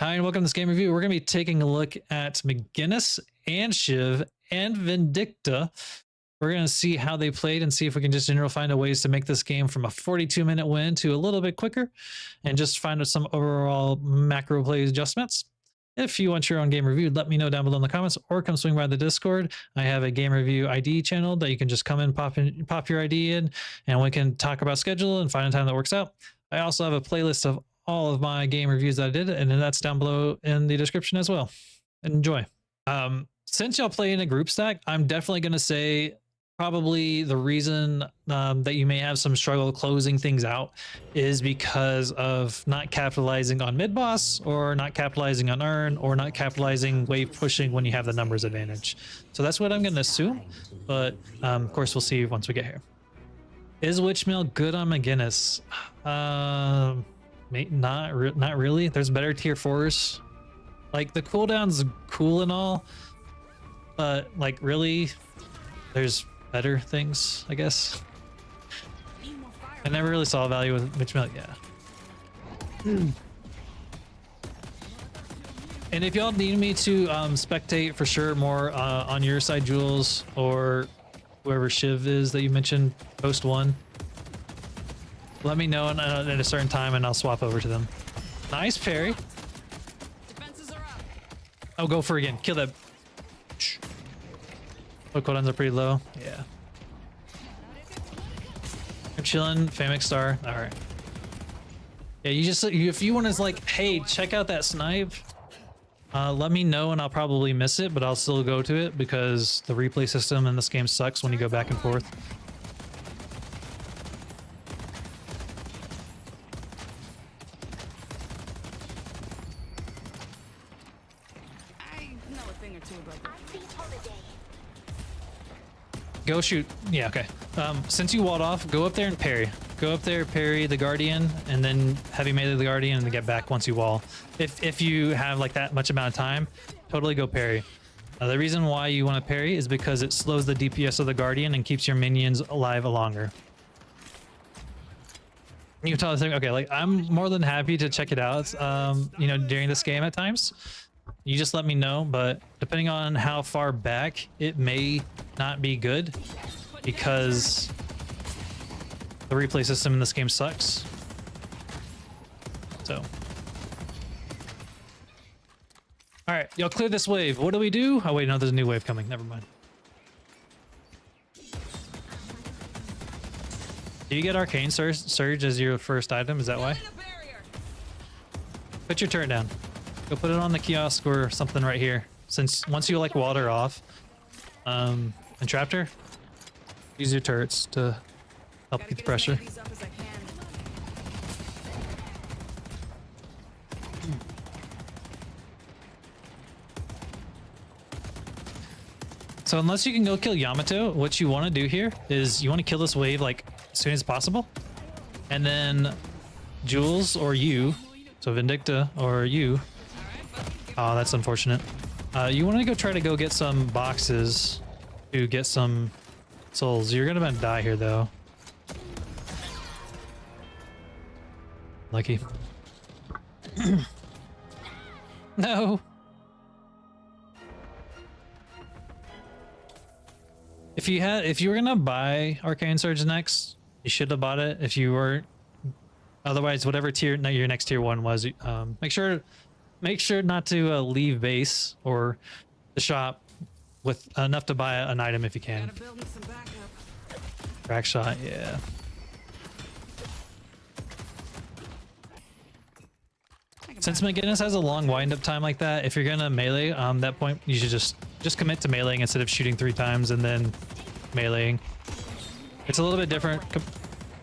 Hi, and welcome to this game review. We're going to be taking a look at Mcginnis and Shiv and Vindicta. We're going to see how they played and see if we can just generally find ways to make this game from a 42-minute win to a little bit quicker and just find some overall macro play adjustments. If you want your own game review, let me know down below in the comments or come swing by the Discord. I have a game review ID channel that you can just come in, pop your ID in, and we can talk about schedule and find a time that works out. I also have a playlist of all of my game reviews that I did, and then that's down below in the description as well. Enjoy. Since y'all play in a group stack, I'm definitely going to say probably the reason that you may have some struggle closing things out is because of not capitalizing on mid boss, or not capitalizing on earn, or not capitalizing wave pushing when you have the numbers advantage. So that's what I'm going to assume, but of course we'll see once we get here. Is Witchmail good on Mcginnis? Not really. There's better tier 4s. Like, the cooldown's cool and all, but like, really, there's better things, I guess. I never really saw value with Witchmail. Yeah. And if y'all need me to spectate for sure more on your side, Jules, or whoever Shiv is that you mentioned, post one, let me know at a certain time and I'll swap over to them. Nice parry. Oh, go for it again. Kill that. Oh, cooldowns are pretty low. Yeah. I'm chilling. Famic star. All right. Yeah, you just, if you want to like, hey, check out that snipe, let me know and I'll probably miss it, but I'll still go to it because the replay system in this game sucks when you go back and forth. Go shoot. Yeah, okay. Since you walled off, go up there and parry. Go up there, parry the Guardian, and then heavy melee the Guardian, and then get back once you wall. If you have like that much amount of time, totally go parry. The reason why you want to parry is because it slows the DPS of the Guardian and keeps your minions alive longer. You can tell this thing, okay, like, I'm more than happy to check it out, you know, during this game at times. You just let me know, but depending on how far back, it may not be good because the replay system in this game sucks. So, all right, y'all clear this wave. What do we do? Oh wait, no, there's a new wave coming. Never mind. Do you get Arcane Surge as your first item? Is that why? Put your turret down. Go put it on the kiosk or something right here. Since once you like walled her off and trapped her, use your turrets to help keep the pressure. So unless you can go kill Yamato, what you want to do here is you want to kill this wave like as soon as possible, and then Jules or you, so Vindicta or you. Oh, that's unfortunate. You want to go try to go get some boxes to get some souls. You're gonna die here though. Lucky. No. If you were gonna buy Arcane Surge next, you should have bought it. If you were, otherwise, whatever tier your next tier 1 was, make sure not to leave base or the shop with enough to buy an item if you can. Crack shot, yeah. Since Mcginnis has a long wind-up time like that, if you're gonna melee, that point you should just commit to meleeing instead of shooting 3 times and then meleeing. It's a little bit different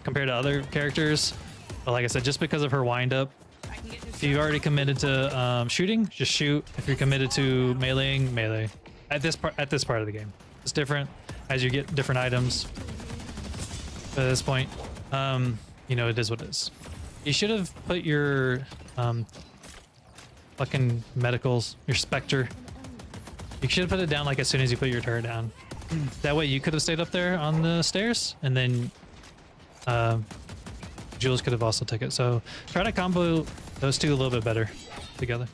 compared to other characters, but like I said, just because of her wind-up, if you've already committed to shooting, just shoot. If you're committed to meleeing, melee. At this part of the game, it's different as you get different items. But at this point, you know, it is what it is. You should have put your fucking medicals, your Spectre. You should have put it down like as soon as you put your turret down. That way you could have stayed up there on the stairs, and then Jules could have also took it. So try to combo those two a little bit better together.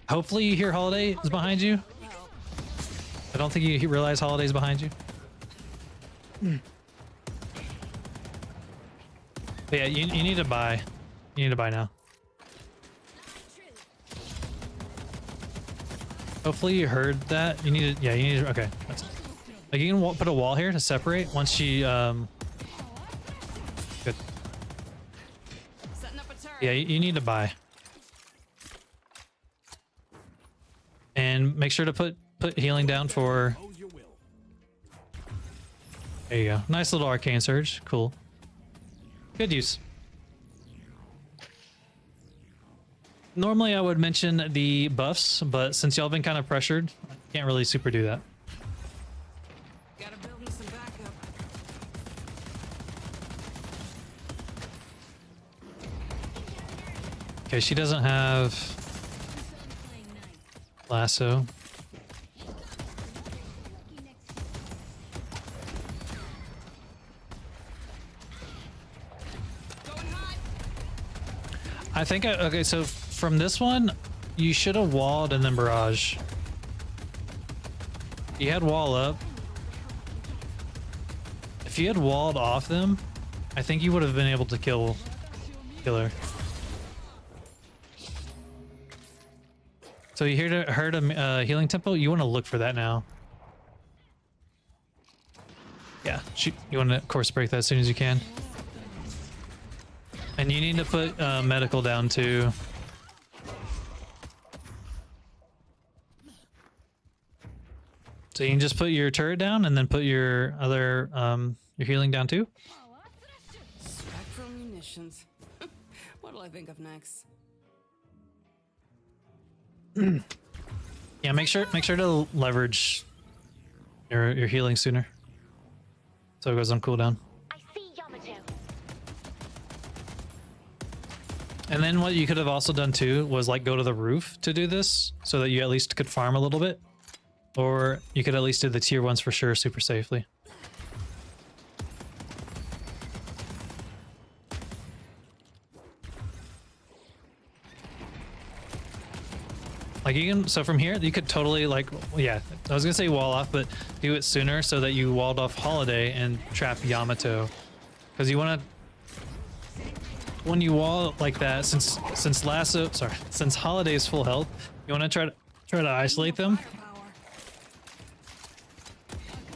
Hopefully you hear Holiday is behind you. I don't think you realize Holiday's behind you. But yeah, you need to buy. You need to buy now. Hopefully you heard that. You need to, yeah, you need to, okay. Like you can put a wall here to separate once she, good. Yeah, you need to buy. And make sure to put healing down for, there you go. Nice little arcane surge, cool. Good use. Normally I would mention the buffs, but since y'all been kind of pressured, I can't really super do that. Gotta build me some backup. Okay, she doesn't have lasso. I think, okay, so from this one, you should have walled and then barrage. You had wall up. If you had walled off them, I think you would have been able to kill her. So you heard a healing tempo? You want to look for that now. Yeah, you want to, of course, break that as soon as you can. And you need to put medical down too. So you can just put your turret down and then put your other your healing down too. Spectral munitions. What'll I think of next? Yeah, make sure to leverage your healing sooner, so it goes on cooldown. And then what you could have also done too was like go to the roof to do this so that you at least could farm a little bit. Or you could at least do the tier 1s for sure super safely. Like you can, so from here you could totally like, yeah, I was gonna say wall off, but do it sooner so that you walled off Holiday and trap Yamato. Because you want to, when you wall like that, since Holiday's full health, you want to try to isolate them,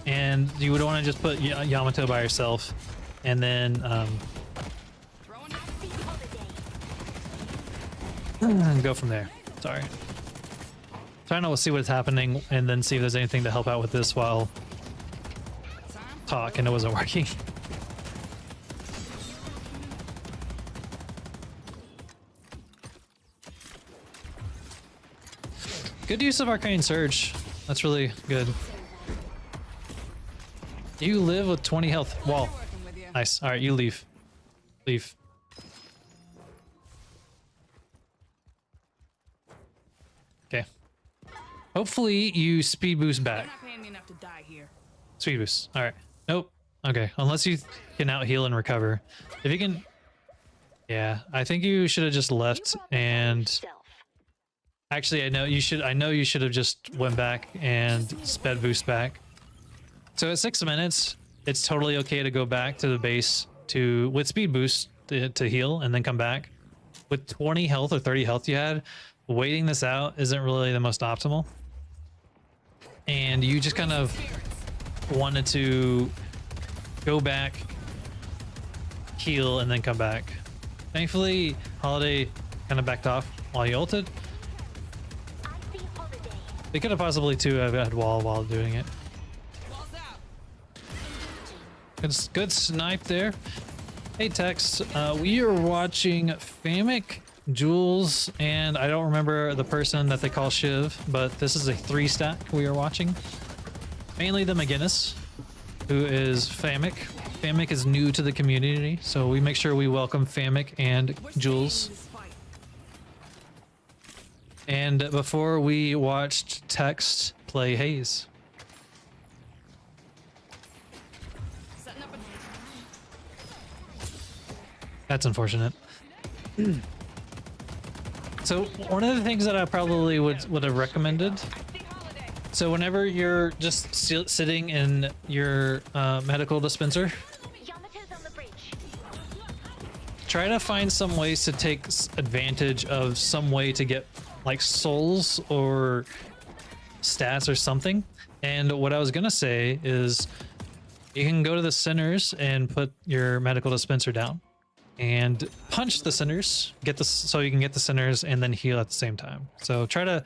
and you would want to just put Yamato by herself, and then go from there. Sorry, trying to see what's happening and then see if there's anything to help out with this while talk, and it wasn't working. Good use of Arcane Surge. That's really good. You live with 20 health. Wall. Nice. Alright, you leave. Leave. Okay. Hopefully you speed boost back. Speed boost. Alright. Nope. Okay. Unless you can out heal and recover. If you can... Yeah. I think you should have just left and... Actually, I know you should have just went back and sped boost back. So at 6 minutes, it's totally okay to go back to the base with speed boost to heal and then come back. With 20 health or 30 health you had, waiting this out isn't really the most optimal. And you just kind of wanted to go back, heal, and then come back. Thankfully, Holiday kind of backed off while you ulted. They could have possibly too have had wall while doing it. Good snipe there. Hey Tex, we are watching Famic, Jules, and I don't remember the person that they call Shiv, but this is a 3-stack we are watching. Mainly the Mcginnis, who is Famic. Famic is new to the community, so we make sure we welcome Famic and Jules. And before we watched Text play Haze. That's unfortunate. So one of the things that I probably would have recommended. So whenever you're just sitting in your medical dispenser, try to find some ways to take advantage of some way to get like souls or stats or something. And what I was gonna say is you can go to the centers and put your medical dispenser down and punch the centers, so you can get the centers and then heal at the same time. So try to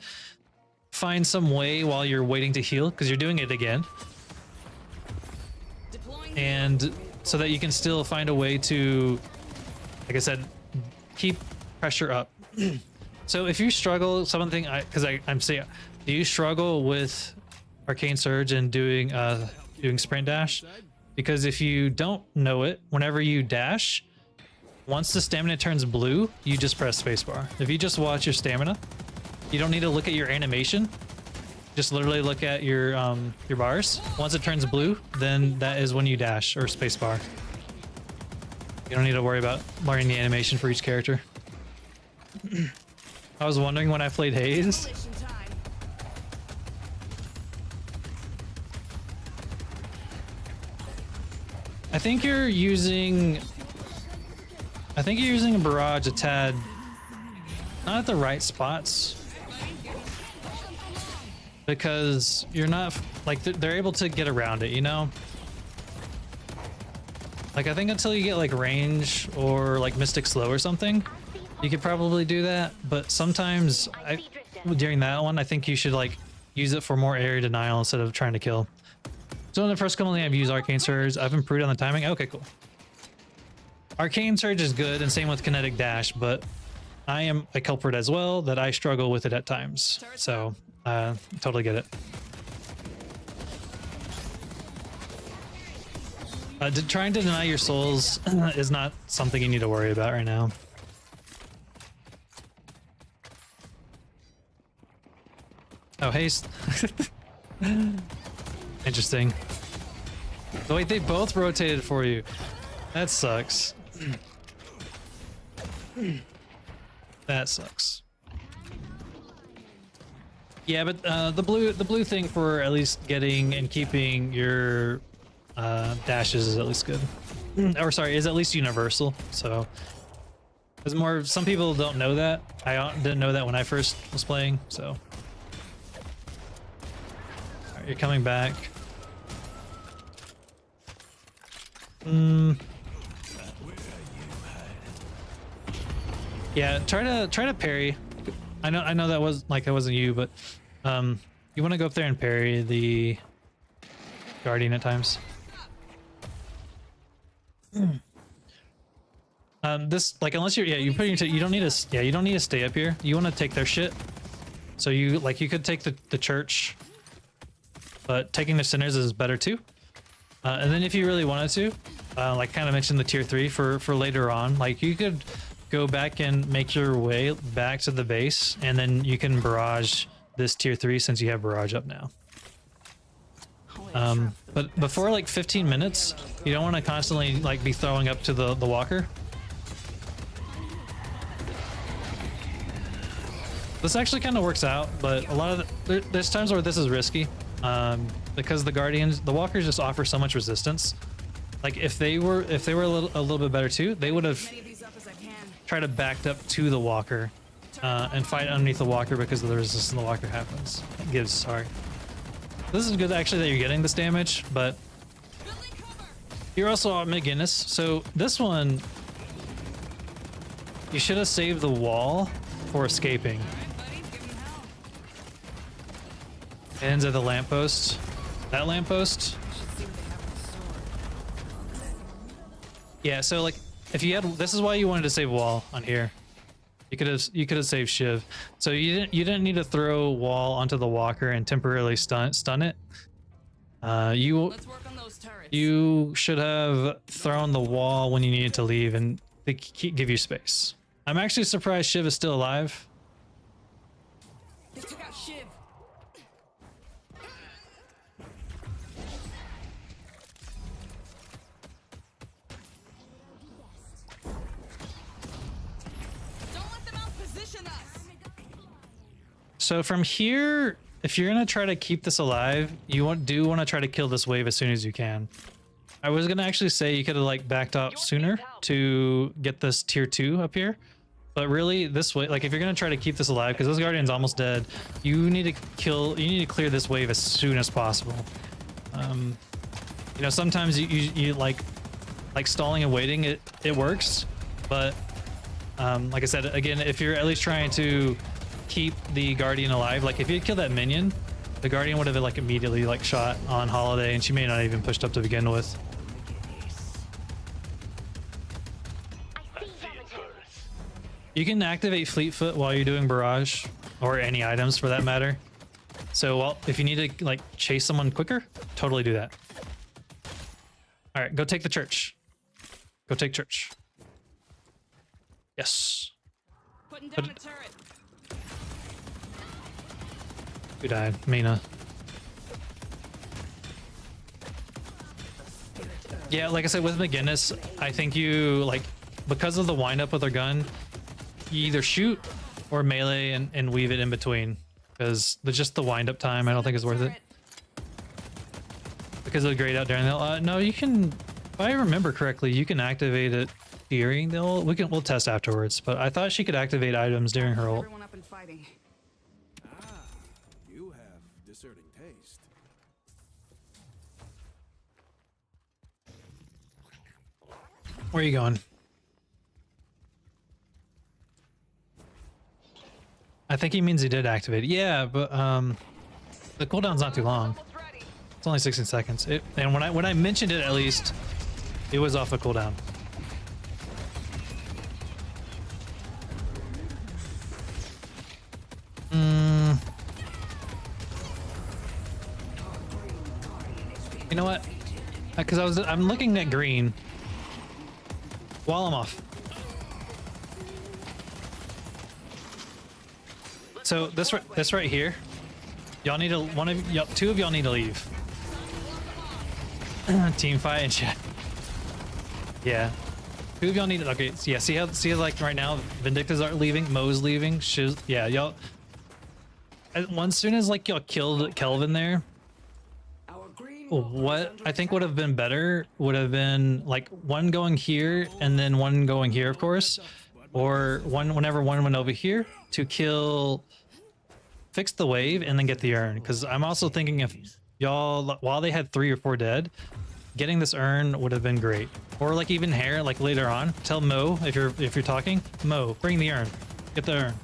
find some way while you're waiting to heal, because you're doing it again, and so that you can still find a way to, like I said, keep pressure up. So if you struggle something, I'm saying, do you struggle with Arcane Surge and doing sprint dash? Because if you don't know it, whenever you dash, once the stamina turns blue, you just press spacebar. If you just watch your stamina, you don't need to look at your animation. Just literally look at your bars. Once it turns blue, then that is when you dash or spacebar. You don't need to worry about learning the animation for each character. I was wondering when I played Haze. I think you're using a barrage a tad not at the right spots, because you're not like they're able to get around it, you know? Like I think until you get like range or like Mystic Slow or something, you could probably do that, but sometimes during that one I think you should like use it for more area denial instead of trying to kill. So in the first couple I've used Arcane Surge. I've improved on the timing. Okay, cool. Arcane Surge is good, and same with Kinetic Dash, but I am a culprit as well that I struggle with it at times. So totally get it. Trying to deny your souls is not something you need to worry about right now. Oh, haste. Interesting. Oh, wait, they both rotated for you. That sucks. That sucks. Yeah, but the blue thing for at least getting and keeping your dashes is at least good. Or sorry, is at least universal. So there's more. Some people don't know that. I didn't know that when I first was playing. So all right, you're coming back. Yeah, try to parry. I know that wasn't you, but you want to go up there and parry the guardian at times. This unless you're you don't need to stay up here. You want to take their shit. So you could take the church, but taking the sinners is better too. And then if you really wanted to, like kind of mentioned the tier 3 for later on, like you could go back and make your way back to the base, and then you can barrage this tier 3 since you have barrage up now. But before like 15 minutes, you don't want to constantly like be throwing up to the walker. This actually kind of works out, but a lot of there's times where this is risky, because the walkers just offer so much resistance. Like if they were a little bit better too, they would have tried to back up to the walker and fight underneath the walker because of the resistance the walker gives. Sorry. This is good actually that you're getting this damage, but you're also at Mcginnis. So this one, you should have saved the wall for escaping. It ends at the lamppost. That lamppost. Yeah, so like if you had, this is why you wanted to save wall on here. You could have saved Shiv. So you didn't need to throw wall onto the walker and temporarily stun it. You should have thrown the wall when you needed to leave and they give you space. I'm actually surprised Shiv is still alive. They took out Shiv. Don't let them outposition us. So from here, if you're gonna try to keep this alive, you do want to try to kill this wave as soon as you can. I was gonna actually say you could have like backed up sooner to get this tier 2 up here, but really this way, like if you're gonna try to keep this alive, because this guardian's almost dead, you need to clear this wave as soon as possible. You know, sometimes you like stalling and waiting, it works, but like I said, again, if you're at least trying to keep the guardian alive, like if you kill that minion, the guardian would have like immediately like shot on Holiday, and she may not even pushed up to begin with. You can activate Fleetfoot while you're doing barrage, or any items for that matter. So if you need to like chase someone quicker, totally do that. All right, go take the church. Go take church. Yes. Putting down a turret. Who died? Mina. Yeah, like I said, with Mcginnis, I think you like, because of the wind up with her gun, you either shoot or melee and weave it in between, because just the wind up time I don't think is worth it. Because of the grayed out during the no, you can, if I remember correctly, you can activate it during the ult. We'll test afterwards, but I thought she could activate items during her ult. Everyone up and fighting. You have discerning taste. Where are you going? I think he means he did activate it. Yeah, but the cooldown's not too long. It's only 16 seconds. And when I mentioned it, at least it was off a cooldown. You know what? Because I'm looking at green while I'm off. So this right here, y'all need to two of y'all need to leave. Team fight and chat. Yeah, two of y'all need to. Okay, so yeah. See how like right now Vindictas are leaving, Mo's leaving. Yeah, y'all. As soon as like y'all killed Kelvin there, what I think would have been better would have been like one going here and then one going here, of course, or whenever one went over here to fix the wave and then get the urn. Because I'm also thinking if y'all, while they had 3 or 4 dead, getting this urn would have been great. Or like even hair, like later on, tell Mo if you're talking, Mo, bring the urn, get the urn.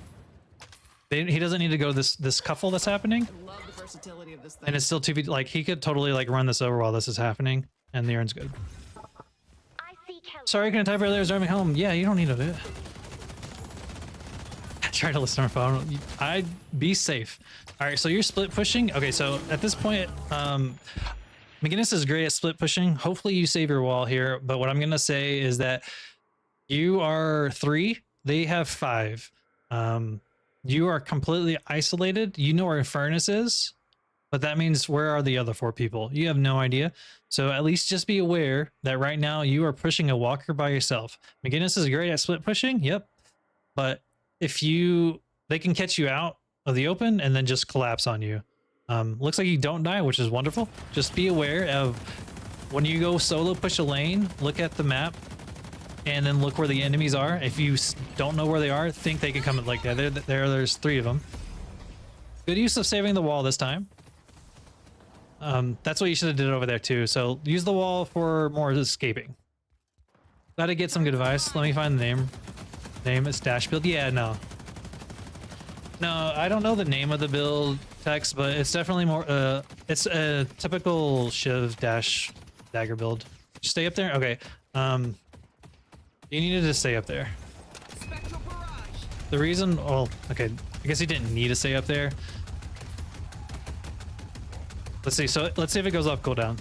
He doesn't need to go this cuffle that's happening. I love the versatility of this thing. And it's still 2v, like he could totally like run this over while this is happening, and the urn's good. Sorry, can I type earlier? I was driving home. Yeah, you don't need to do it. Try to listen on my phone. I'd be safe. All right, so you're split pushing. Okay, so at this point, Mcginnis is great at split pushing. Hopefully you save your wall here. But what I'm gonna say is that you are 3, they have 5. You are completely isolated. You know where Furnace is, but that means where are the other 4 people? You have no idea. So at least just be aware that right now you are pushing a walker by yourself. Mcginnis is great at split pushing. Yep. But if they can catch you out of the open and then just collapse on you. Looks like you don't die, which is wonderful. Just be aware of when you go solo push a lane, look at the map and then look where the enemies are. If you don't know where they are, think they can come like that. There's 3 of them. Good use of saving the wall this time. That's what you should have did over there too. So use the wall for more escaping. Gotta get some good advice. Let me find the name. Name is dash build. Yeah, no, I don't know the name of the build text, but it's definitely more. It's a typical Shiv dash dagger build. Just stay up there. Okay. You needed to stay up there. The reason, well, okay, I guess he didn't need to stay up there. Let's see. So let's see if it goes off cooldown.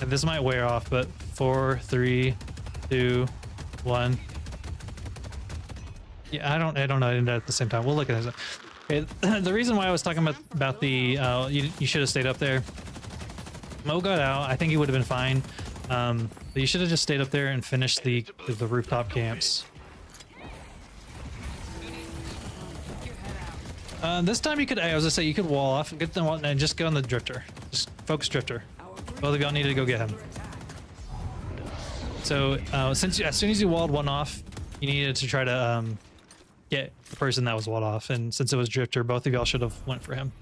And this might wear off, but 4, 3, 2, 1. Yeah, I don't know. I didn't do it at the same time. We'll look at this. Okay, the reason why I was talking about the you should have stayed up there. Mo got out. I think he would have been fine. But you should have just stayed up there and finished the rooftop camps. This time you could, I was gonna say, you could wall off, get the one, and just go on the drifter. Just focus drifter. Both of y'all need to go get him. So since as soon as you walled one off, you needed to try to get the person that was walled off, and since it was drifter, both of y'all should have went for him.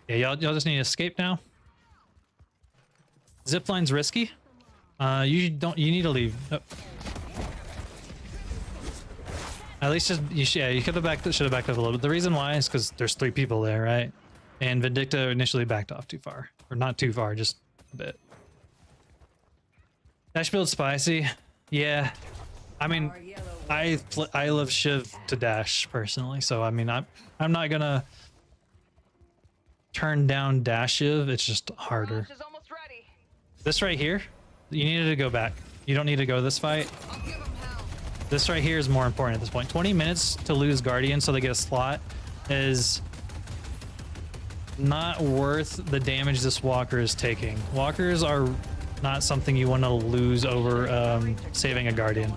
Yeah, y'all just need to escape now. Zipline's risky. You need to leave. Oh. At least just you could have should have backed up a little bit. The reason why is because there's 3 people there, right? And Vindicta initially backed off too far, or not too far, just a bit. Dash build spicy, yeah. I mean, I love Shiv to dash personally, so I mean, I'm not gonna turn down dash Shiv. It's just harder. This right here, you needed to go back. You don't need to go this fight. This right here is more important at this point. 20 minutes to lose Guardian so they get a slot is not worth the damage this Walker is taking. Walkers are not something you want to lose over saving a Guardian.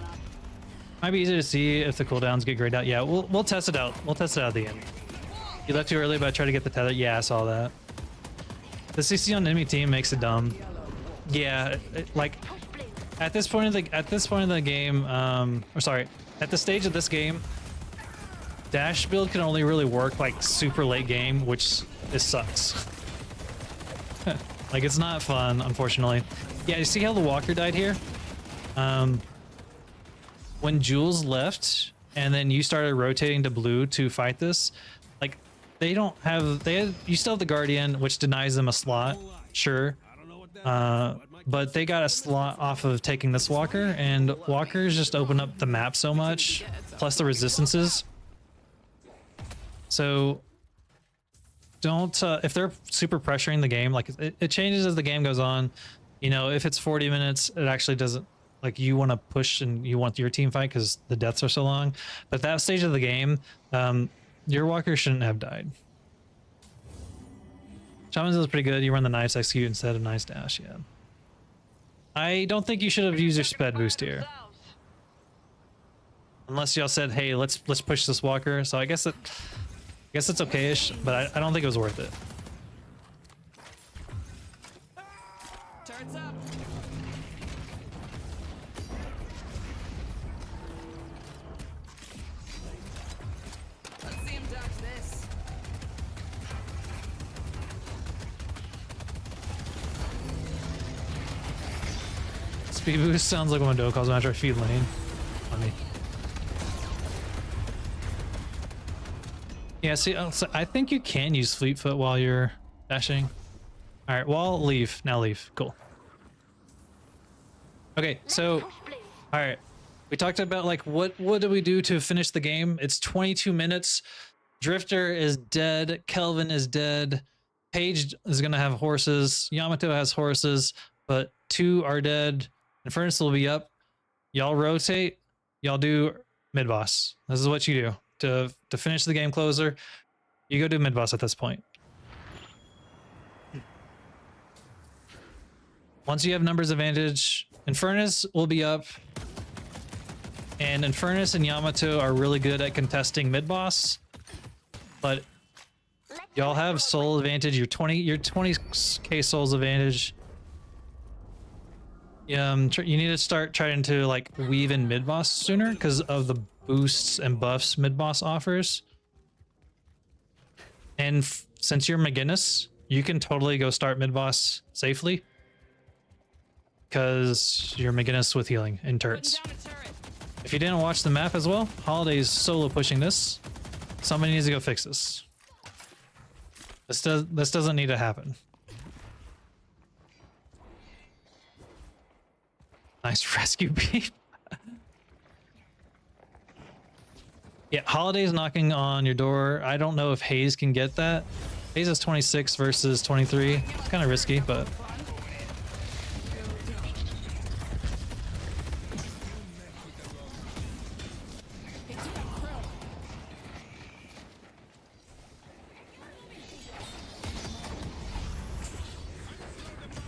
Might be easy to see if the cooldowns get grayed out. Yeah, we'll test it out. We'll test it out at the end. You left too early, but I tried to get the tether. Yeah, I saw that. The CC on enemy team makes it dumb. Yeah, like at this point of the game, or sorry, at the stage of this game, dash build can only really work like super late game, which sucks. Like it's not fun, unfortunately. Yeah, you see how the Walker died here? When Jules left and then you started rotating to blue to fight this, like they don't have, you still have the Guardian, which denies them a slot, sure. But they got a slot off of taking this Walker, and Walkers just open up the map so much, plus the resistances. So don't, if they're super pressuring the game, like it changes as the game goes on. You know, if it's 40 minutes, it actually doesn't, like you want to push and you want your team fight because the deaths are so long. But that stage of the game, your Walker shouldn't have died. Shaman's is pretty good. You run the nice execute instead of nice dash, yeah. I don't think you should have used your sped boost here. Unless y'all said, hey, let's push this Walker. So I guess it's okay-ish, but I don't think it was worth it. Turns up. Let's see him dodge this. Speed boost sounds like when Doe calls after a feed lane. Funny. Yeah, see, so I think you can use Fleet Foot while you're dashing. All right, well, leave. Now leave. Cool. Okay, so, all right. We talked about, like, what do we do to finish the game? It's 22 minutes. Drifter is dead. Kelvin is dead. Paige is going to have horses. Yamato has horses, but 2 are dead. Infernus will be up. Y'all rotate. Y'all do mid-boss. This is what you do. To finish the game closer, you go do mid-boss at this point. Once you have numbers advantage, Infernus will be up. And Infernus and Yamato are really good at contesting mid-boss. But y'all have soul advantage, your 20k souls advantage. You need to start trying to like weave in mid-boss sooner because of the boosts and buffs mid-boss offers. And since you're Mcginnis, you can totally go start mid-boss safely because you're Mcginnis with healing and turrets. If you didn't watch the map as well, Holiday's solo pushing this. Somebody needs to go fix this. This doesn't need to happen. Nice rescue beat. Yeah, Holiday's knocking on your door. I don't know if Hayes can get that. Hayes is 26 versus 23. It's kind of risky, but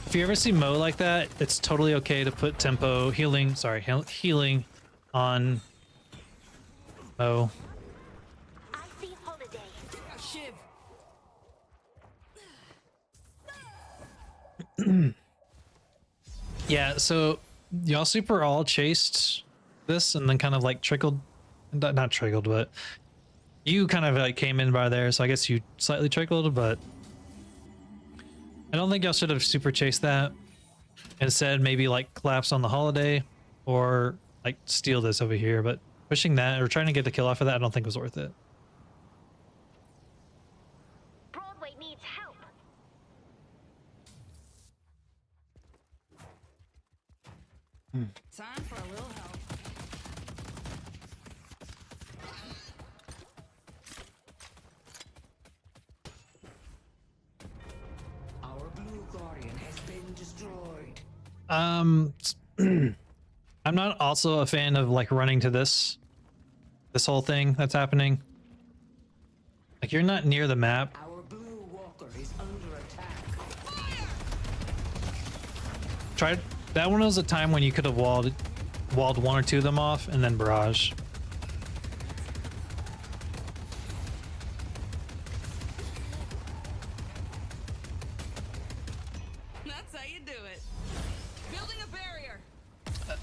if you ever see Mo like that, it's totally okay to put tempo healing on Mo. Shiv. Yeah, so y'all super all chased this and then kind of like trickled, not trickled, but you kind of like came in by there, so I guess you slightly trickled, but I don't think y'all should have super chased that. Instead, maybe like collapse on the holiday or like steal this over here, but pushing that or trying to get the kill off of that, I don't think was worth it. Broadway needs help. Time for a little help. Our blue guardian has been destroyed. I'm not also a fan of like running to this whole thing that's happening. Like you're not near the map. Our blue walker is under attack. Tried that one was a time when you could have walled one or two of them off and then barrage. That's how you do it. Building a barrier.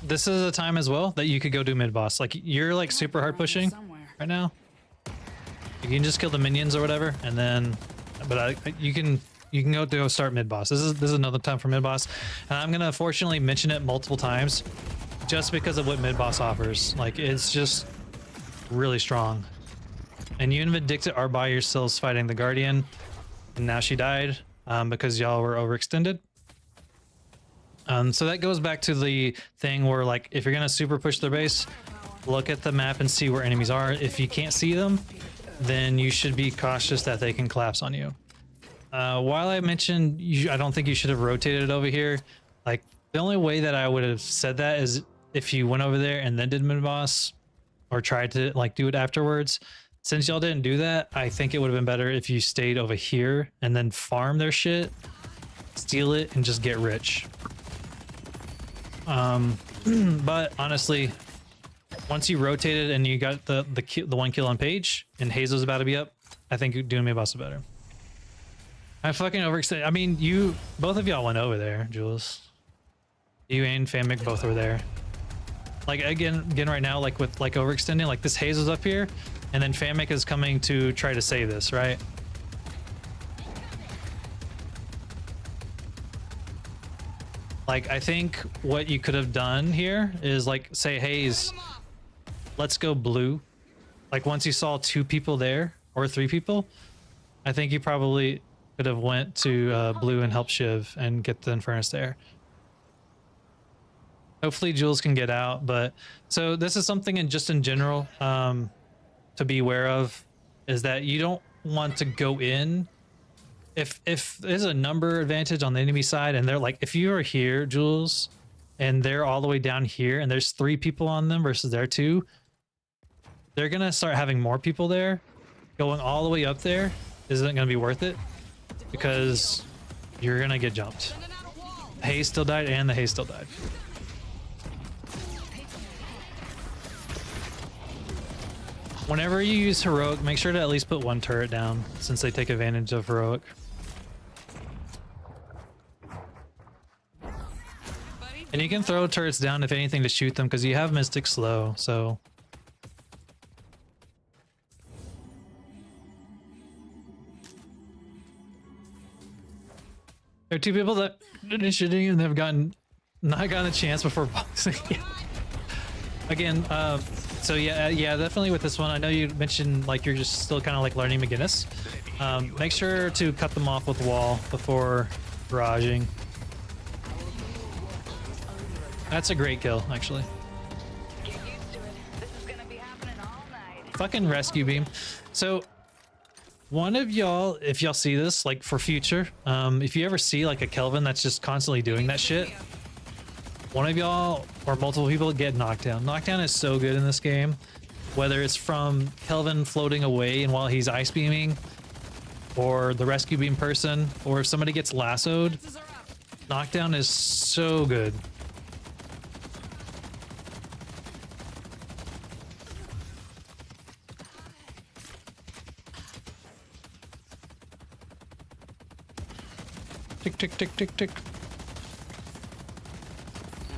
This is a time as well that you could go do mid boss. Like you're like super hard pushing Somewhere. right now. You can just kill the minions or whatever, and then, but you can go start mid boss. This is another time for mid boss, and I'm gonna fortunately mention it multiple times, just because of what mid boss offers. Like it's just really strong. And you and Vindicta are by yourselves fighting the Guardian, and now she died because y'all were overextended. So that goes back to the thing where like if you're gonna super push their base, look at the map and see where enemies are. If you can't see them, then you should be cautious that they can collapse on you. While I mentioned I don't think you should have rotated over here. Like the only way that I would have said that is if you went over there and then did mid boss, or tried to like do it afterwards. Since y'all didn't do that, I think it would have been better if you stayed over here and then farm their shit, steal it, and just get rich. But honestly, once you rotated and you got the one kill on Paige and Hazel's about to be up, I think doing mid boss is better. I fucking overextended. I mean, both of y'all went over there, Jules. You and Famic both were there. Like again right now, like with like overextending, like this Hazel's up here, and then Famic is coming to try to save this, right? Like I think what you could have done here is like say, Hayes, let's go blue. Like once you saw 2 people there or 3 people, I think you probably could have went to blue and helped Shiv and get the Infernus there. Hopefully Jules can get out, but so this is something in general to be aware of, is that you don't want to go in if there's a number advantage on the enemy side and they're like, if you are here, Jules, and they're all the way down here and there's 3 people on them versus their 2, they're gonna start having more people there. Going all the way up there isn't gonna be worth it because you're gonna get jumped. Hayes still died and the Hayes still died. Whenever you use heroic, make sure to at least put 1 turret down since they take advantage of heroic. And you can throw turrets down if anything to shoot them because you have Mystic slow, so. There are 2 people that didn't shooting and they've not gotten a chance before boxing. Again, so yeah, definitely with this one. I know you mentioned like you're just still kind of like learning Mcginnis. Make sure to cut them off with wall before barraging. That's a great kill, actually. Get used to it. This is gonna be happening all night. Fucking rescue beam. So one of y'all, if y'all see this, like for future, if you ever see like a Kelvin that's just constantly doing that shit, one of y'all or multiple people get knocked down. Knockdown is so good in this game, whether it's from Kelvin floating away and while he's ice beaming, or the rescue beam person, or if somebody gets lassoed. Knockdown is so good. Tick, tick, tick, tick, tick.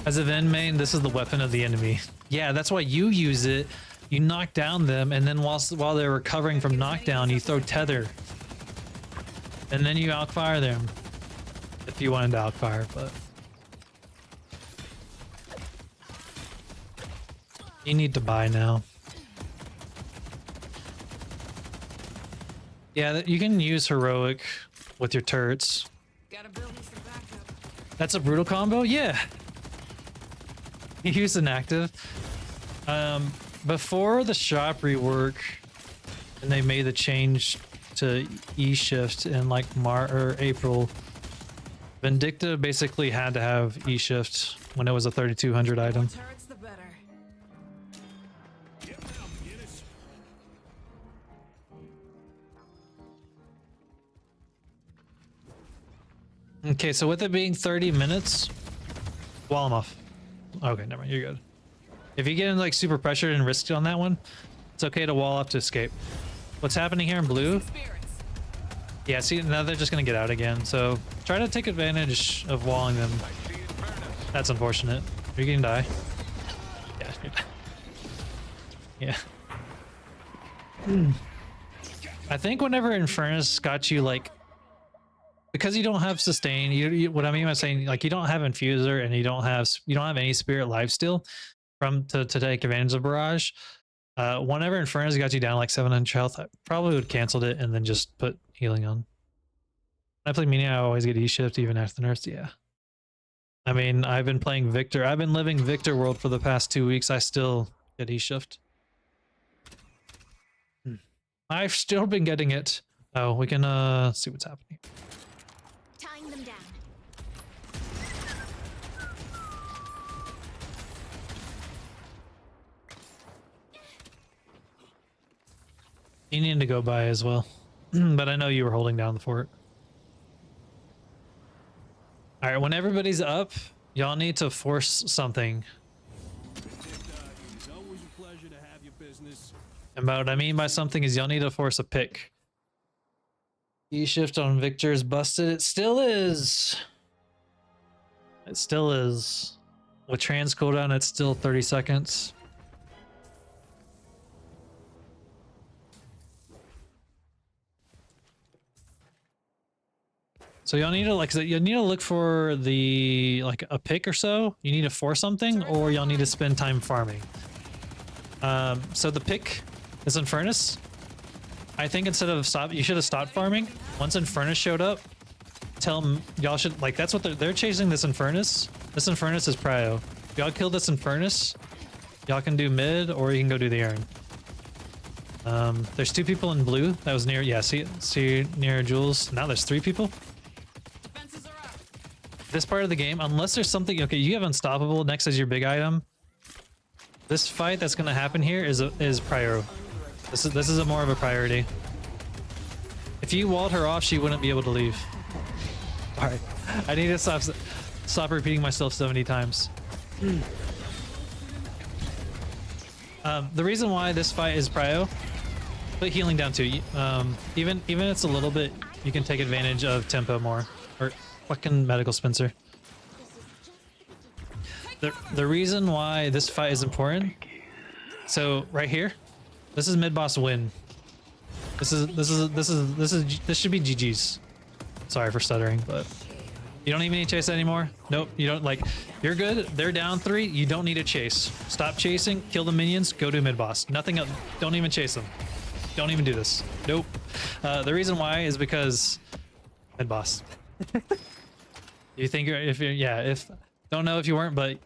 As a Ven main, this is the weapon of the enemy. Yeah, that's why you use it. You knock down them, and then while they're recovering from knockdown, you throw tether. And then you outfire them. If you wanted to outfire, but... You need to buy now. Yeah, you can use heroic with your turrets. Gotta build me some backup. That's a brutal combo? Yeah. You use an active. Before the shop rework, and they made the change to E-shift in like April, Vindicta basically had to have E-shift when it was a 3200 item. Turrets, the better. Get down, Mcginnis. Okay, so with it being 30 minutes, wall them off. Okay, never mind, you're good. If you get in like super pressured and risked on that one, it's okay to wall off to escape. What's happening here in blue? Spirits. Yeah, see, now they're just gonna get out again. So try to take advantage of walling them. That's unfortunate. You're gonna die. Yeah. Yeah. I think whenever Infernus got you like, because you don't have sustain, what I mean by saying like you don't have infuser and you don't have any spirit lifesteal to take advantage of barrage. Whenever Infernus got you down like 700 health, I probably would canceled it and then just put healing on. When I play Mini, I always get E-shift even after the nerfs. Yeah. I mean, I've been playing Victor. I've been living Victor world for the past 2 weeks. I still get E-shift. I've still been getting it. Oh, we can see what's happening. Tying them down. You need to go by as well. But I know you were holding down the fort. All right, when everybody's up, y'all need to force something. It's always a pleasure to have your business. And what I mean by something is y'all need to force a pick. E-shift on Victor is busted. It still is. It still is. With trans cooldown, it's still 30 seconds. So y'all need to you need to look for the a pick or so. You need to force something, or y'all need to spend time farming. So the pick is Infernus. I think instead of you should have stopped farming. Once Infernus showed up, tell them y'all should that's what they're chasing this Infernus. This Infernus is prio. Y'all kill this Infernus, y'all can do mid or you can go do the Urn. There's 2 people in blue. That was near, yeah, see near Jules. Now there's 3 people. Defenses are up. This part of the game, unless there's something, okay, you have Unstoppable next as your big item. This fight that's gonna happen here is prior. This is a more of a priority. If you walled her off, she wouldn't be able to leave. All right, I need to stop repeating myself so many times. The reason why this fight is prio, put healing down too. Even it's a little bit, you can take advantage of tempo more. Or fucking medical Spencer. The reason why this fight is important. So right here, this is mid boss win. This should be GG's. Sorry for stuttering, but you don't even need to chase anymore. Nope, you don't you're good. They're down 3. You don't need to chase. Stop chasing, kill the minions, go to mid boss. Nothing else. Don't even chase them. Don't even do this. Nope. The reason why is because mid boss. You think don't know if you weren't, but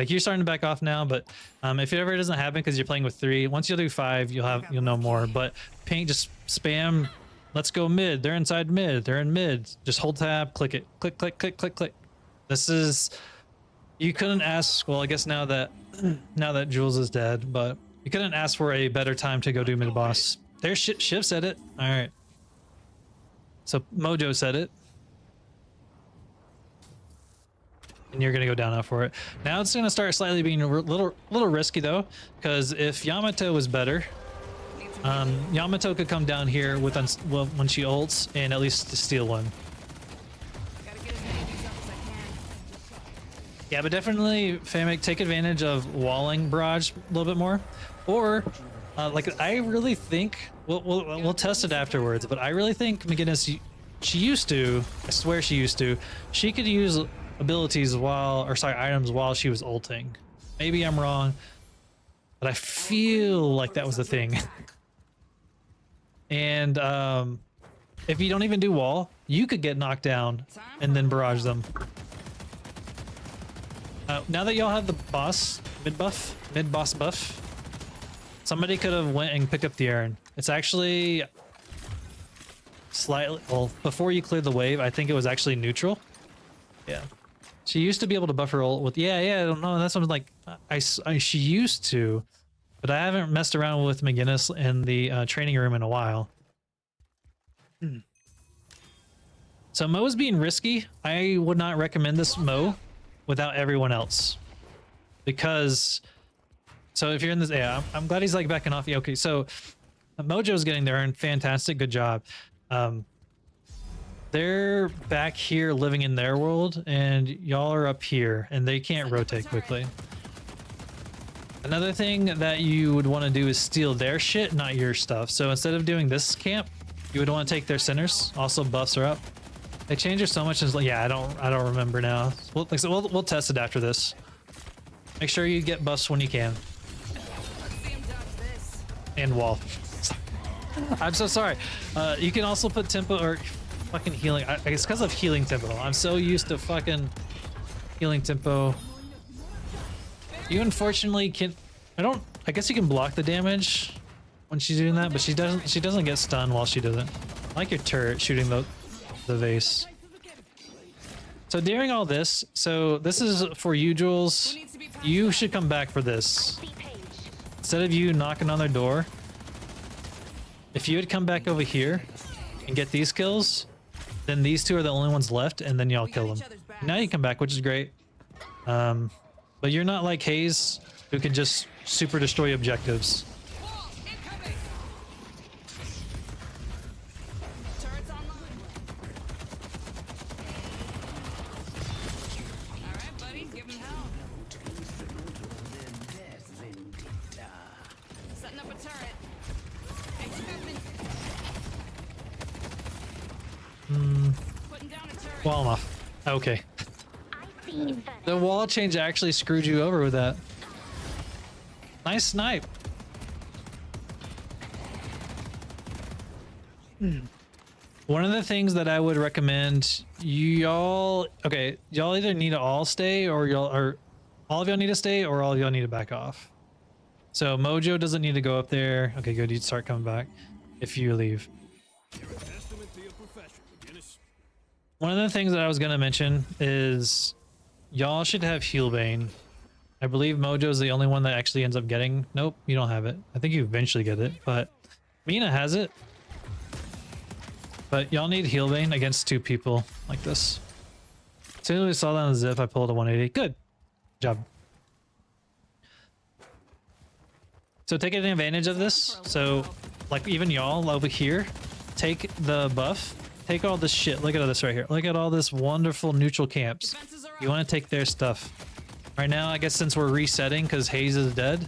you're starting to back off now, but if it ever doesn't happen because you're playing with 3, once you'll do 5, you'll know more. But ping, just spam. Let's go mid. They're inside mid. They're in mid. Just hold tab, click it. Click, click, click, click, click. This is, you couldn't ask, well, I guess now that Jules is dead, but you couldn't ask for a better time to go do mid boss. There's Shiv said it. All right. So Mojo said it. And you're gonna go down now for it. Now it's gonna start slightly being a little risky though, because if Yamato was better, Yamato could come down here with when she ults and at least steal one. Gotta get it Yeah, but definitely, Famic, take advantage of walling barrage a little bit more. Or, like, I really think, we'll test it afterwards, but I really think McGinnis, she used to, I swear she used to, she could use abilities while, or sorry, items while she was ulting. Maybe I'm wrong, but I feel like that was the thing. And if you don't even do wall, you could get knocked down and then barrage them. Now that y'all have the boss mid-boss buff, somebody could have went and picked up the Aaron. It's actually slightly, well, before you cleared the wave, I think it was actually neutral. Yeah. She used to be able to buff her ult with, yeah, I don't know. That's something like, she used to, but I haven't messed around with McGinnis in the training room in a while. So Mo's being risky. I would not recommend this Mo without everyone else, because so if you're in this, yeah, I'm glad he's like backing off. Yeah, okay, so Mojo's getting there and fantastic, good job. They're back here living in their world and y'all are up here and they can't rotate quickly. Another thing that you would want to do is steal their shit, not your stuff. So instead of doing this camp, you would want to take their centers. Also buffs are up. They change her so much. It's like, yeah, I don't remember now. We'll test it after this. Make sure you get buffs when you can. And wall. I'm so sorry. You can also put tempo or fucking healing. I guess because of healing tempo. I'm so used to fucking healing tempo. You unfortunately can. I guess you can block the damage when she's doing that, but she doesn't get stunned while she does it. I like your turret shooting the vase. So during all this, so this is for you, Jules. You should come back for this. Instead of you knocking on their door, if you would come back over here and get these kills, then these two are the only ones left, and then y'all kill them. Now you come back, which is great. But you're not like Hayes, who can just super destroy objectives. Wall him off. Okay. The wall change actually screwed you over with that. Nice snipe. One of the things that I would recommend y'all, okay, y'all either need to all stay or all of y'all need to stay or all of y'all need to back off. So Mojo doesn't need to go up there. Okay, good. You'd start coming back if you leave. One of the things that I was going to mention is y'all should have Healbane. I believe Mojo's the only one that actually ends up getting. Nope, you don't have it. I think you eventually get it, but Mina has it. But y'all need Healbane against two people like this. As soon as we saw that on the zip, I pulled a 180. Good job. So taking advantage of this. So like even y'all over here, take the buff. Take all this shit. Look at all this right here. Look at all this wonderful neutral camps. You want to take their stuff. Right now, I guess since we're resetting because Hayes is dead,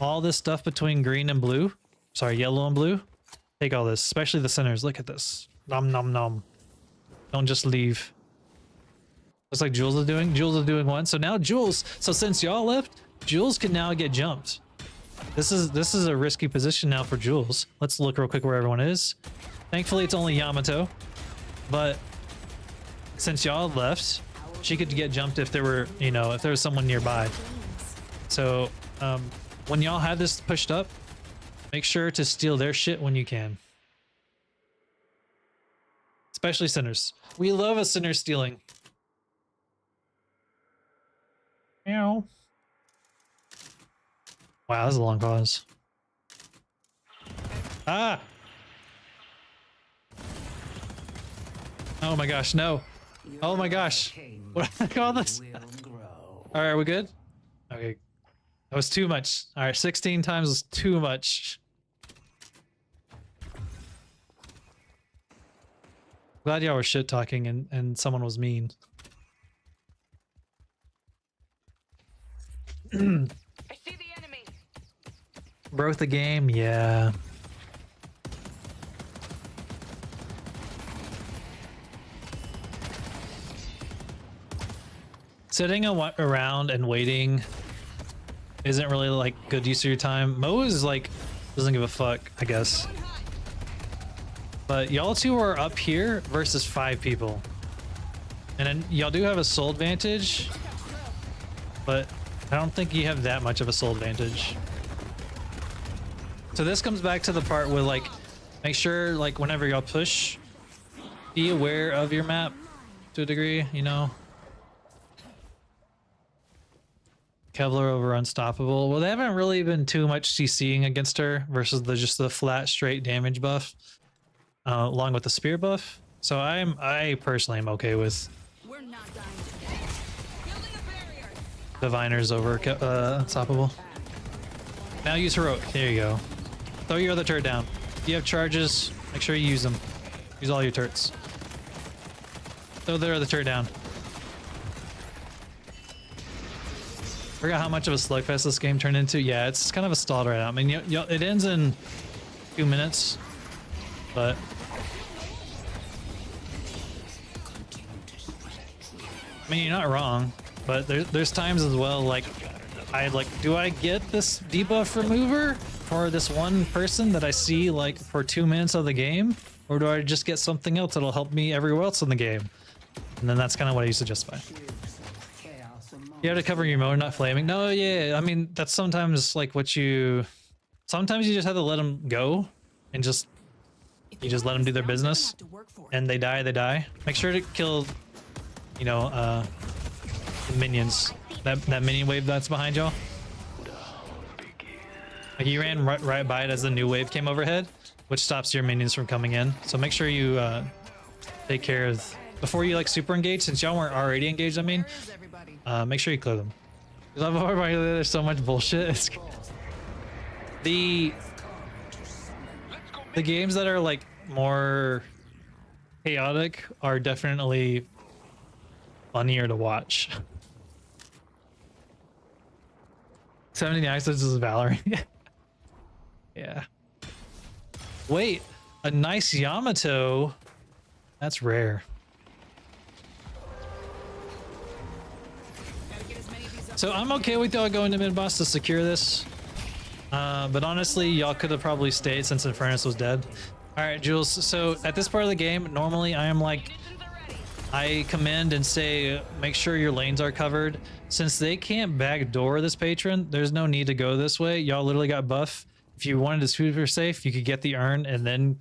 all this stuff between green and blue, sorry, yellow and blue, take all this, especially the centers. Look at this. Nom nom nom. Don't just leave. Looks like Jules is doing. Jules is doing one. So now Jules, so since y'all left, Jules can now get jumped. This is a risky position now for Jules. Let's look real quick where everyone is. Thankfully, it's only Yamato, but since y'all left, she could get jumped if there were, you know, if there was someone nearby. So when y'all have this pushed up, make sure to steal their shit when you can. Especially centers. We love a center stealing. Meow. Wow, that's a long pause. Ah! Oh my gosh, no. Oh my gosh. What do I call this? Alright, are we good? Okay. That was too much. Alright, 16 times was too much. Glad y'all were shit talking and someone was mean. I see the enemy. Broke the game, yeah. Sitting around and waiting isn't really like good use of your time. Mo is like doesn't give a fuck, I guess. But y'all two are up here versus 5 people, and then y'all do have a soul advantage, but I don't think you have that much of a soul advantage. So this comes back to the part where like make sure like whenever y'all push, be aware of your map to a degree, you know. Kevlar over unstoppable. Well, they haven't really been too much CCing against her versus just the flat straight damage buff, along with the spear buff. So I personally am okay with We're not dying to death. Building a barrier. diviners over unstoppable. Now use heroic. There you go. Throw your other turret down. If you have charges, make sure you use them. Use all your turrets. Throw their other turret down. Forgot how much of a slugfest this game turned into. Yeah, it's kind of a stall right now. I mean, it ends in 2 minutes, but I mean, you're not wrong. But there's times as well, like do I get this debuff remover for this one person that I see like for 2 minutes of the game, or do I just get something else that'll help me everywhere else in the game? And then that's kind of what I used to justify. You have to cover your mode, not flaming. No, yeah, I mean, that's sometimes like sometimes you just have to let them go and you just let them do their business, and they die. Make sure to kill, you know, the minions. That minion wave that's behind y'all. Like you ran right by it as the new wave came overhead, which stops your minions from coming in. So make sure you take care of before you like super engage, since y'all weren't already engaged. I mean, make sure you clear them. Because there's so much bullshit. It's, the games that are like more chaotic are definitely funnier to watch. 70 access is Valerie. Yeah. Wait, a nice Yamato. That's rare. So I'm okay with y'all going to mid boss to secure this. But honestly, y'all could have probably stayed since Infernus was dead. All right, Jules. So at this part of the game, normally I am like, I commend and say, make sure your lanes are covered. Since they can't backdoor this patron, there's no need to go this way. Y'all literally got buff. If you wanted to super safe, you could get the urn and then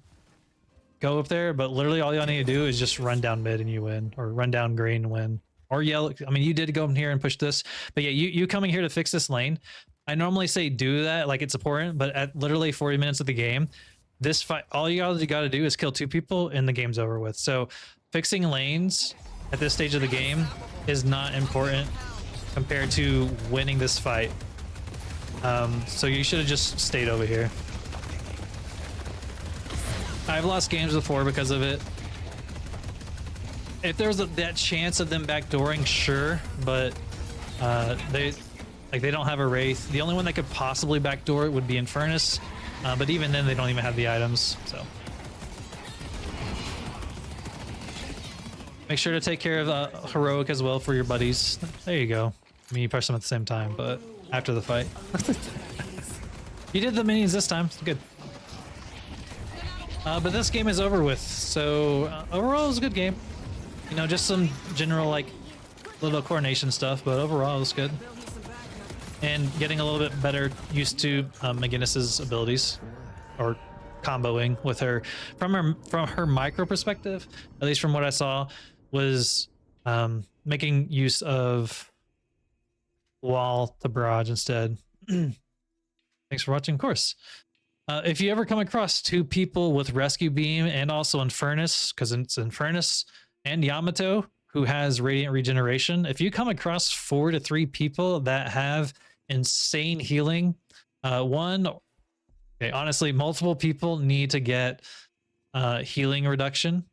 go up there. But literally all y'all need to do is just run down mid and you win, or run down green and win. Or yellow. I mean, you did go in here and push this, but yeah, you coming here to fix this lane. I normally say do that, like it's important, but at literally 40 minutes of the game, this fight, all you got to do is kill 2 people and the game's over with. So fixing lanes at this stage of the game is not important compared to winning this fight. So you should have just stayed over here. I've lost games before because of it. If there's that chance of them backdooring, sure, but they don't have a Wraith. The only one that could possibly backdoor it would be Infernus, but even then they don't even have the items. So make sure to take care of heroic as well for your buddies. There you go. I mean, you push them at the same time, but after the fight. You did the minions this time. Good. But this game is over with, so overall it was a good game. You know, just some general like little coordination stuff, but overall it was good. And getting a little bit better used to Mcginnis's abilities, or comboing with her from her micro perspective, at least from what I saw, was making use of wall to barrage instead. Thanks for watching, of course. If you ever come across 2 people with rescue beam and also Infernus, because it's Infernus and Yamato who has radiant regeneration, if you come across 4 to 3 people that have insane healing, honestly, multiple people need to get healing reduction.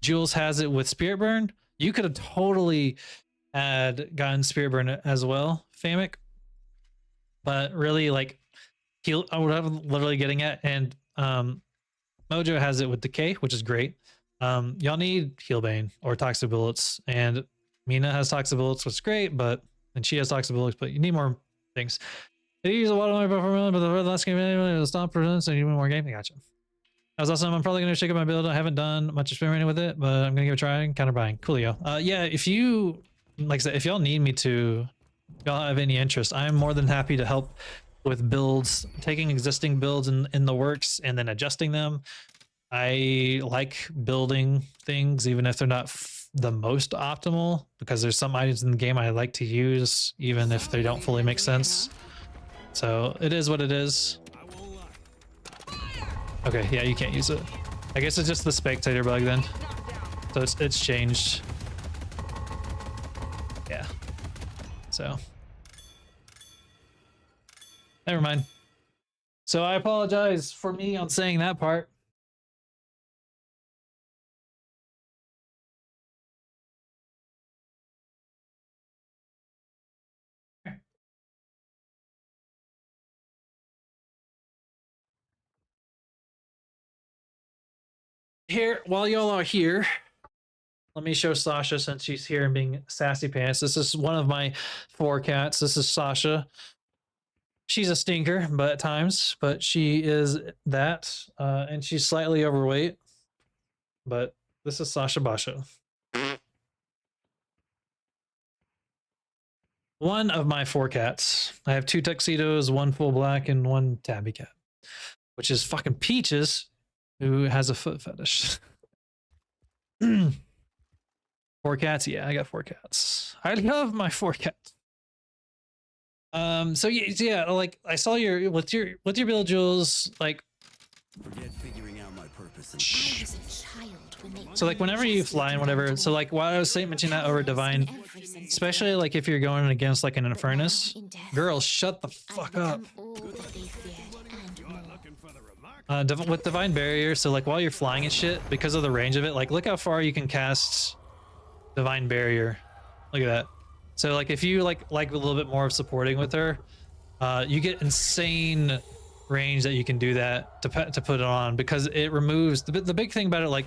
Jules has it with Spirit Burn. You could have totally had gotten Spirit Burn as well, Famic. But really, like, heal, I would have literally getting at, and Mojo has it with Decay, which is great. Y'all need Healbane or Toxic Bullets, and Mina has Toxic Bullets, which is great, and she has Toxic Bullets, but you need more things. They use a lot of my buffer, but the last game was stop presents, so you need more game. Gotcha. That was awesome. I'm probably going to shake up my build. I haven't done much experimenting with it, but I'm going to give it a try and counter buying. Coolio. Yeah, if you, like I said, if y'all need me to, y'all have any interest, I'm more than happy to help with builds, taking existing builds in the works and then adjusting them. I like building things, even if they're not the most optimal, because there's some items in the game I like to use, even if they don't fully make sense. So it is what it is. Okay, yeah, you can't use it. I guess it's just the spectator bug then. So it's changed. Yeah. So never mind. So I apologize for me on saying that part. Here, while y'all are here, let me show Sasha, since she's here and being sassy pants. This is one of my 4 cats. This is Sasha. She's a stinker, but at times, but she is that, and she's slightly overweight. But this is Sasha Basha. One of my 4 cats. I have 2 tuxedos, 1 full black, and 1 tabby cat, which is fucking Peaches, who has a foot fetish. 4 cats, yeah, I got 4 cats. I love my 4 cats. So yeah, like I saw your with your build, Jules, like Forget figuring out my purpose. I was a child when they so like whenever you fly and whatever. So like while I was saying mentioning that over Divine, especially like if you're going against like an Infernus, girl, shut the fuck up. With Divine Barrier, so like while you're flying and shit, because of the range of it, like look how far you can cast Divine Barrier. Look at that. So like if you like a little bit more of supporting with her, you get insane range that you can do that to put it on, because it removes the big thing about it. Like,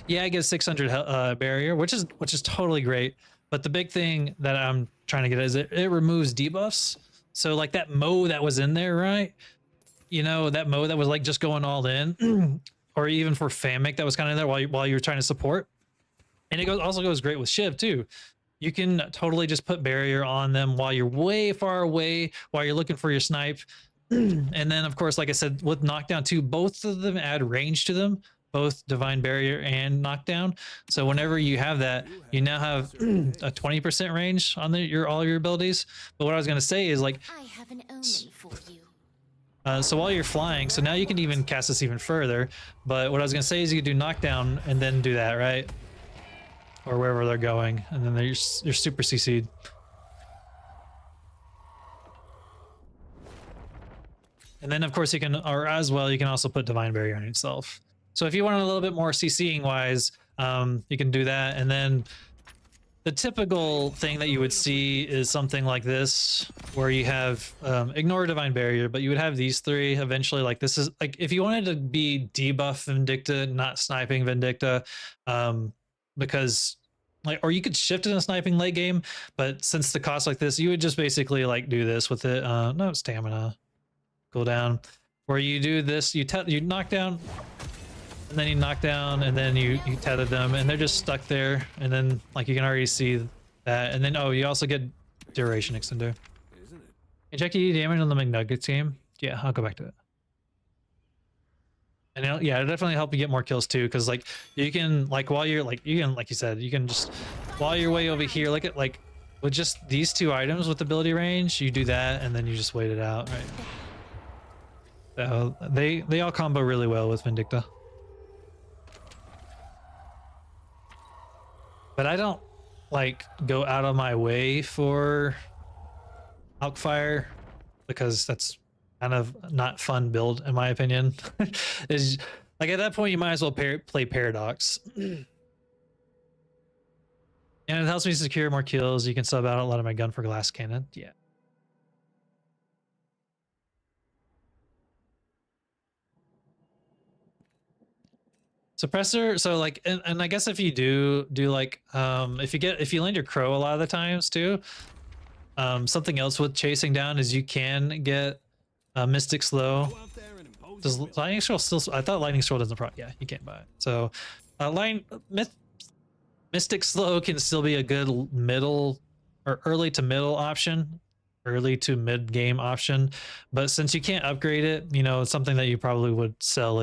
yeah, I get 600 barrier, which is totally great. But the big thing that I'm trying to get is it removes debuffs. So like that Mo that was in there, right? You know, that Mo that was like just going all in, or even for Famic that was kind of there while you were trying to support. And it also goes great with Shiv too. You can totally just put barrier on them while you're way far away, while you're looking for your snipe. And then of course, like I said, with knockdown too, both of them add range to them, both Divine Barrier and knockdown. So whenever you have that, you now have a 20% range on all your abilities. But what I was going to say is like, I have an omen for you. so while you're flying, so now you can even cast this even further. But what I was going to say is you could do knockdown and then do that, right? Or wherever they're going, and then you're super CC'd. And then of course you can, or as well, you can also put Divine Barrier on yourself. So if you want a little bit more CCing wise, you can do that. And then the typical thing that you would see is something like this, where you have ignore Divine Barrier, but you would have these 3 eventually. Like this is like if you wanted to be debuff Vindicta, not sniping Vindicta, because like, or you could shift in a sniping late game, but since the cost like this, you would just basically like do this with it. No stamina cooldown, where you do this, you knock down, and then you knock down, and then you tether them, and they're just stuck there. And then like you can already see that, and then you also get duration extender. Isn't it? Can you check the damage on the McNuggets game? Yeah, I'll go back to it. And it'll definitely help you get more kills too, because like you can like while you're like you said, you can just while you're way over here, look at like with just these 2 items with ability range, you do that and then you just wait it out, right? So they all combo really well with Vindicta. But I don't like go out of my way for Alkfire, because that's kind of not fun build in my opinion. Is like at that point you might as well play Paradox. And it helps me secure more kills. You can sub out a lot of my gun for glass cannon. Yeah. Suppressor, so like, and I guess if you do like, if you land your crow a lot of the times too, something else with chasing down is you can get Mystic Slow. Go out there and impose Does your will. Lightning Scroll still? I thought Lightning Scroll doesn't pro. Yeah, you can't buy it. So, Mystic Slow can still be a good middle or early to middle option, early to mid game option. But since you can't upgrade it, you know, it's something that you probably would sell later